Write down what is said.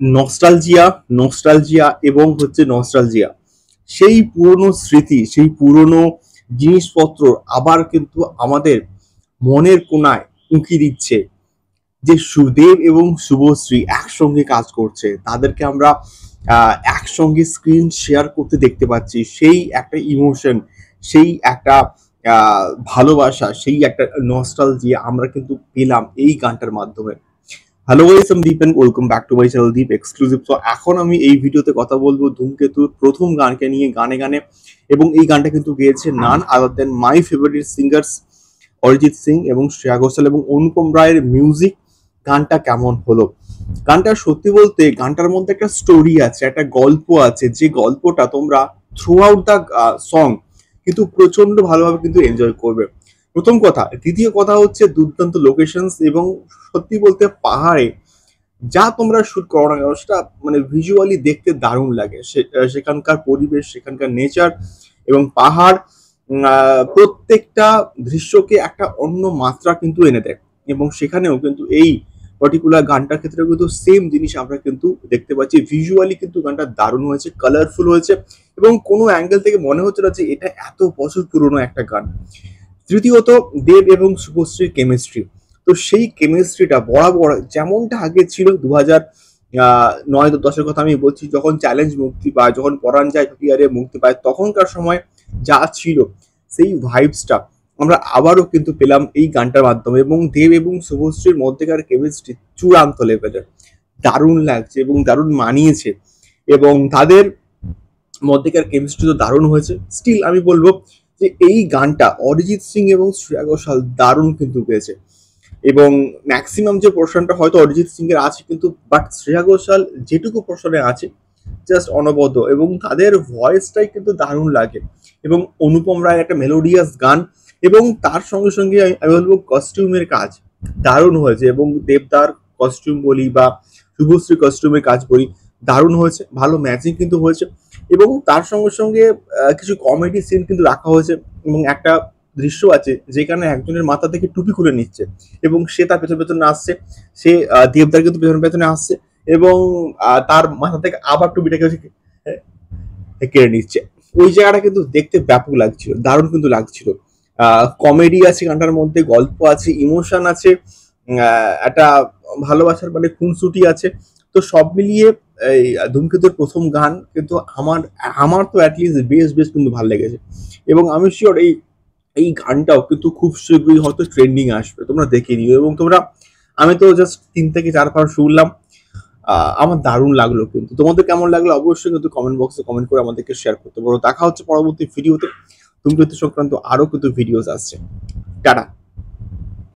Nostalgia nostalgia এবং হচ্ছে nostalgia, সেই পুরনো স্মৃতি, সেই পুরনো জিনিসপত্র আবার কিন্তু আমাদের মনের কোণায় উঁকি দিচ্ছে। যে সুদেব এবং শুভশ্রী একসঙ্গে কাজ করছে, তাদেরকে আমরা একসঙ্গে স্ক্রিন শেয়ার করতে দেখতে পাচ্ছি, সেই একটা ইমোশন, সেই একটা ভালোবাসা, সেই একটা নস্টালজিয়া আমরা কিন্তু পেলাম এই গানটার মাধ্যমে। হ্যালো গাইস, আমি Deep and welcome back to my channel Deep exclusive. তো এখন আমি এই ভিডিওতে কথা বলবো ধূমকেতুর প্রথম গানকে নিয়ে, গানে গানে। এবং এই গানটা কিন্তু গেয়েছে none other than my favourite singers Arijit Singh এবং শ্রেয়া ঘোষাল এবং অনুপম রায়ের মিউজিক। গানটা কেমন হলো? গানটা সত্যি বলতে গানটার মধ্যে একটা স্টোরি আছে, একটা গল্প আছে, যে গল্পটা তোমরা থ্রু আউট দ্য সং কিন্তু প্রচন্ড ভালোভাবে কিন্তু এনজয় করবে। প্রথম কথা। দ্বিতীয় কথা হচ্ছে দুর্দান্ত লোকেশনস, এবং সত্যি বলতে পাহাড়ে যা তোমরা শুট করো না কেন সেটা মানে ভিজুয়ালি দেখতে দারুণ লাগে। সেখানকার পরিবেশ, সেখানকার নেচার এবং পাহাড় প্রত্যেকটা দৃশ্যকে একটা অন্য মাত্রা কিন্তু এনে দেয়। এবং সেখানেও কিন্তু এই পার্টিকুলার গানটার ক্ষেত্রে কিন্তু সেম জিনিস আমরা কিন্তু দেখতে পাচ্ছি। ভিজুয়ালি কিন্তু গানটা দারুণ হয়েছে, কালারফুল হয়েছে, এবং কোনো অ্যাঙ্গেল থেকে মনে হচ্ছে না যে এটা এত বছর পুরনো একটা গান। তৃতীয়ত, দেব এবং শুভশ্রীর কেমিস্ট্রি। তো সেই কেমিস্ট্রিটা বরাবর যেমনটা আগে ছিল 2009-10-এর কথা আমি বলছি, যখন চ্যালেঞ্জ মুক্তি পায়, যখন পরাণ যায় পিয়ারে মুক্তি পায়, তখনকার সময় যা ছিল সেই ভাইবসটা আমরা আবারও কিন্তু পেলাম এই গানটার মাধ্যমে। এবং দেব এবং শুভশ্রীর মধ্যেকার কেমিস্ট্রি চূড়ান্ত লেভেলের, দারুণ লাগছে এবং দারুণ মানিয়েছে। এবং তাদের মধ্যেকার কেমিস্ট্রি তো দারুণ হয়েছে। স্টিল আমি বলবো যে এই গানটা অরিজিৎ সিং এবং শ্রেয়া ঘোষাল দারুণ কিন্তু পেয়েছে। এবং ম্যাক্সিমাম যে পোর্শনটা হয়তো অরিজিৎ সিং এর আছে, কিন্তু বাট শ্রেয়া ঘোষাল যেটুকু পোর্শনে আছে জাস্ট অনবদ্য, এবং তাদের ভয়েসটাই কিন্তু দারুণ লাগে। এবং অনুপম রায়ের একটা মেলোডিয়াস গান, এবং তার সঙ্গে সঙ্গে আমি বলবো কস্টিউমের কাজ দারুণ হয়েছে। এবং দেবদার কস্টিউম বলি বা শুভশ্রী কস্টিউমের কাজ বলি, দারুণ হয়েছে, ভালো ম্যাচিং কিন্তু হয়েছে। এবং তার সঙ্গে সঙ্গে কিছু কমেডি সিন কিন্তু রাখা হয়েছে। এবং একটা দৃশ্য আছে যেখানে একজনের মাথা থেকে টুপি খুলে নিচ্ছে এবং সে তার পেছনে পেছনে আসছে, সে দেবদার কিন্তু পেছনে পেছনে আসছে, এবং তার মাথা থেকে আবার টুপিটাকে কেড়ে নিচ্ছে। ওই জায়গাটা কিন্তু দেখতে ব্যাপক লাগছিল, দারুণ কিন্তু লাগছিল। কমেডি আছে গানটার মধ্যে, গল্প আছে, ইমোশন আছে, একটা ভালোবাসার মানে খুনসুটি আছে। তো সব মিলিয়ে এই ধূমকেতুর প্রথম গান কিন্তু আমার আমার তো অ্যাটলিস্ট বেশ বেশ কিন্তু ভালো লেগেছে। এবং আমি শিওর এই এই গানটাও কিন্তু খুব শীঘ্রই হয়তো ট্রেন্ডিং আসবে, তোমরা দেখে নিও। এবং তোমরা, আমি তো জাস্ট 3 থেকে 4 বার শুনলাম, আমার দারুণ লাগলো। কিন্তু তোমাদের কেমন লাগলো অবশ্যই কিন্তু কমেন্ট বক্সে কমেন্ট করে আমাদেরকে শেয়ার করতে পারো। দেখা হচ্ছে পরবর্তী ভিডিওতে। ধূমকেতু সংক্রান্ত আরো কিন্তু ভিডিওস আসছে। টাটা।